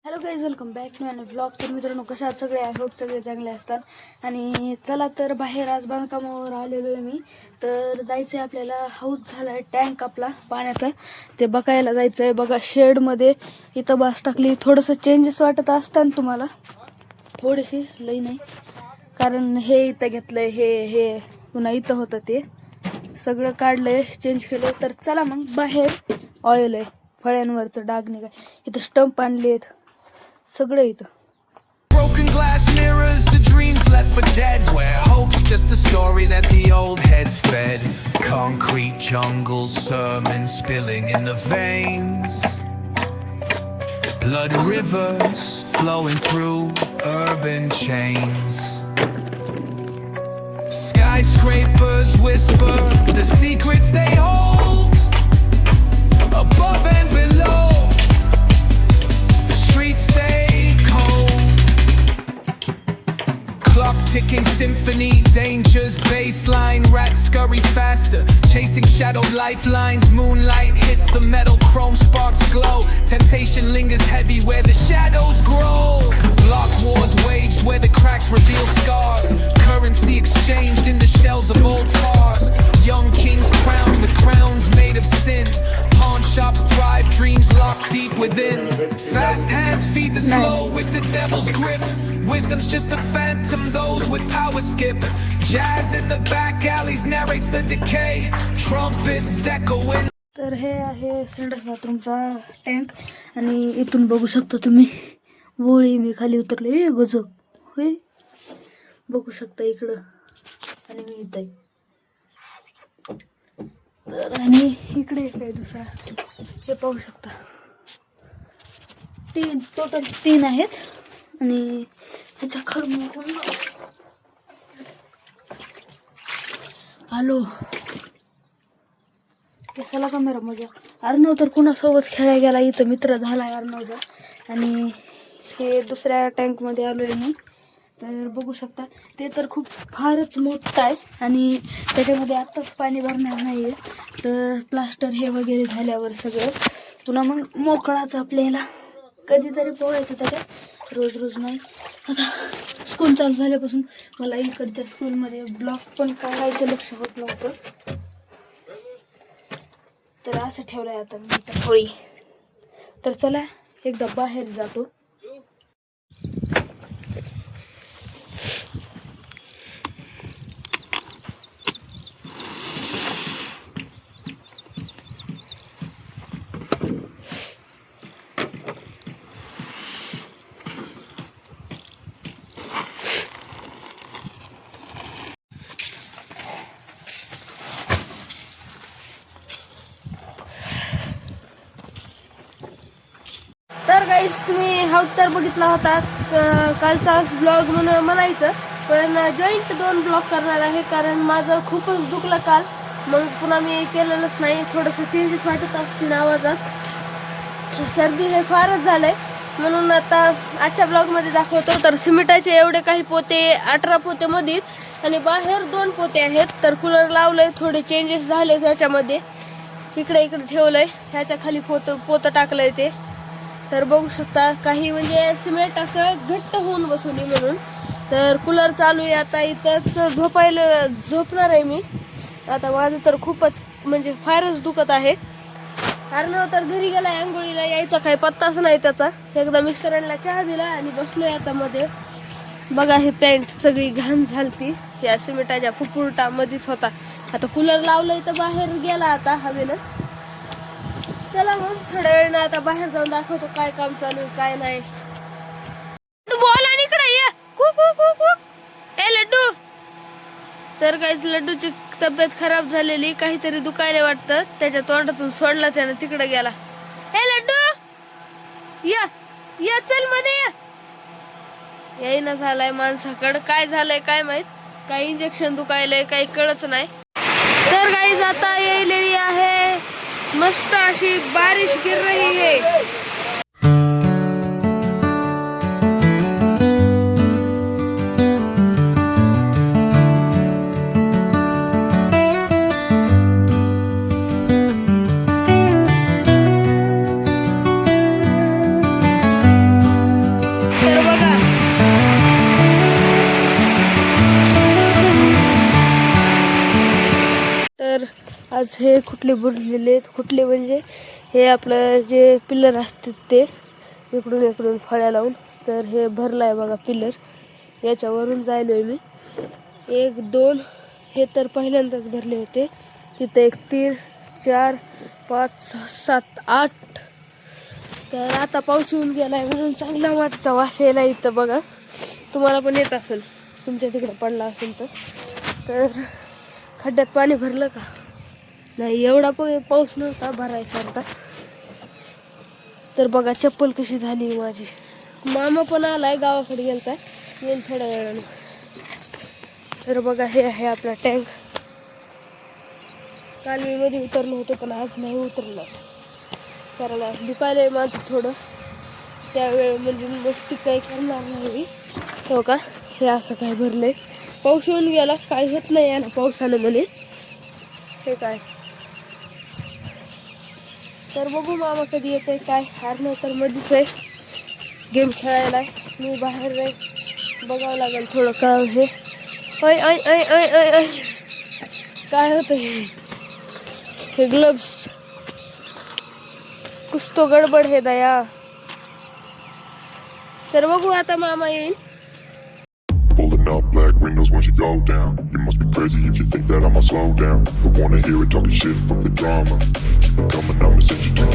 Hello guys, welcome back to आणि vlog. तर मित्रांनो, कशा आहात सगळे? आय होप सगळे चांगले असतात. आणि चला तर बाहेर आज बांधकामावर आलेलो आहे मी. तर जायचं आहे आपल्याला. हाऊस झाला आहे टँक आपला पाण्याचा, ते बघायला जायचं आहे. बघा शेडमध्ये इथं बास टाकली. थोडंसं चेंजेस वाटत असतात तुम्हाला, थोडीशी, लई नाही. कारण हे इथं घेतलं आहे, हे पुन्हा इथं होतं ते सगळं काढलं आहे, चेंज केलं. तर चला मग बाहेर. ऑइल आहे, फळ्यांवरचं डाग निघाय. इथं स्टंप आणले आहेत सगळं इथं. Broken glass mirrors, the dreams left for dead, where hope's just a story that the old heads fed. Concrete jungles, sermons spilling in the veins. Blood rivers flowing through urban chains. Skyscrapers whisper the secrets they hold, above and below. The streets stay clock ticking symphony, dangers baseline, rats scurry faster, chasing shadowed lifelines. Moonlight hits the metal, chrome sparks glow. Temptation lingers heavy where the shadows grow. Block wars waged where the cracks reveal scars. Currency exchanged in the shells of old cars. Young kings crowned with crowns made of sin. Pawn shops thrive, dreams locked deep within. Fast hands feed the slow with the devil's grip. Wisdom's just a phantom, those with power skip. Jazz in the back alleys narrates the decay. Trumpets echoing. तर हे आहे संडास बाथरूमचा tank. आणि इथून बघू शकता तुम्ही वोळी, मी खाली उतरले गजब होय, बघू शकता इकडं. आणि मी इथं आहे. तर आणि इकडे एक आहे दुसरा, हे पाहू शकता. टोटल 3 आहेत. आणि ह्याच्या खालून हॅलो कशाला कॅमेरा मजा. अर्णव तर कुणासोबत खेळायला गेला, इथं मित्र झाला आहे अर्णवचा. आणि हे दुसऱ्या टँकमध्ये आलो आहे मी. तर बघू शकता ते तर खूप फारच मोठं आहे. आणि त्याच्यामध्ये आत्ताच पाणी भरणार नाही आहे. तर प्लास्टर हे वगैरे झाल्यावर सगळं पुन्हा मग मोकळाच आपल्याला कधीतरी पोहायचं त्याच्यात, रोज रोज नाही. आता स्कूल चालू झाल्यापासून मला इकडच्या स्कूलमध्ये ब्लॉग पण काढायचं लक्ष होत नव्हतं. तर असं ठेवलं आहे आता मी तर होळी. तर चला एकदा बाहेर जातो. तर गाईस, तुम्ही हाऊस तर बघितला होता कालचा ब्लॉग म्हणून म्हणायचं, पण जॉईंट 2 ब्लॉग करणार आहे. कारण माझं खूपच दुखलं काल, मग पुन्हा मी केलेलंच नाही. थोडंसं चेंजेस वाटत असतील आवाजात, सर्दी हे फारच झालंय. म्हणून आता आजच्या ब्लॉगमध्ये दाखवतो. तर सिमेंटाचे एवढे काही पोते, 18 पोते मधील, आणि बाहेर 2 पोते आहेत. तर कूलर लावलंय, थोडे चेंजेस झाले त्याच्यामध्ये. इकडे ठेवलंय, ह्याच्या खाली पोतं टाकलंय ते. तर बघू शकता काही म्हणजे सिमेंट असं घट्ट होऊन बसवली म्हणून. तर कूलर चालू आहे आता. इथंच झोपणार आहे मी आता. माझं तर खूपच म्हणजे फारच दुखत आहे. अर्णव तर घरी गेला, आंघोळीला यायचा काही पत्ताच नाही त्याचा. एकदा मिस्टरांना चहा दिला आणि बसलोय आता मध्ये. बघा ही पॅन्ट सगळी घाण झालती, या सिमेंटाच्या फुफुरटा मध्येच होता. आता कूलर लावलंय तर बाहेर गेला आता हवेनं. चला मग थोड्या वेळानं आता बाहेर जाऊन दाखवतो काय काम चालू आहे काय नाही. बोल आणि इकडे ये, ए लड्डू. तर काहीच लड्डूची तब्येत खराब झालेली, काहीतरी दुखायला वाटतं. त्याच्या तोंडातून सोडला त्यानं, तिकडे गेला. ए लड्डू या चल मध्ये ये. येईना झालाय माणसाकडं. काय झालंय काय माहित, काही इंजेक्शन दुखायलंय काही कळच नाही. तर गाईज आता येईलेली आहे, मस्त अशी बारिश गिर रही है. आज हे कुठले भरलेले आहेत, कुठले म्हणजे हे आपलं जे पिलर असतात ते इकडून इकडून फळ्या लावून, तर हे भरलं आहे बघा पिलर. याच्यावरून जायलो आहे मी. 1 2 हे तर पहिल्यांदाच भरले होते. तिथं 1 3 4 5 6 7 8. तर आता पाऊस येऊन गेलाय म्हणून चांगला मातीचा वास यायला इथं बघा. तुम्हाला पण येत असेल, तुमच्या तिकडं पडला असेल तर खड्ड्यात पाणी भरलं का? नाही, एवढा पाऊस नव्हता भरायसारखा. तर बघा चप्पल कशी झाली माझी. मामा पण आलाय, गावाकडे गेलताय, येईल थोड्या वेळानं. तर बघा हे आहे आपला टँक. काल मी मध्ये उतरलो होतो पण आज नाही उतरलो, कारण आज दुखायलंय माझं थोडं. त्यावेळी म्हणजे मस्ती काही करणार नाही. हो का, हे असं काय भरलंय. पाऊस येऊन गेला, काय होत नाही याला पावसानं म्हणे. हे काय, तर बघू मामा कधी येते काय. हार तर मध्येच आहे गेम खेळायला. मी बाहेर आहे, बघावं लागेल थोडं काम. हे ऐ ऐ ऐ ऐ ऐ ऐ काय होतं हे ग्लव्स. कुछ तो गडबड है दया. तर बघू आता मामा येईल. Pulling up black windows once you go down. You must be crazy if you think that I'ma slow down. Don't wanna hear it talking shit from the drama. Keep it coming, I'ma send you to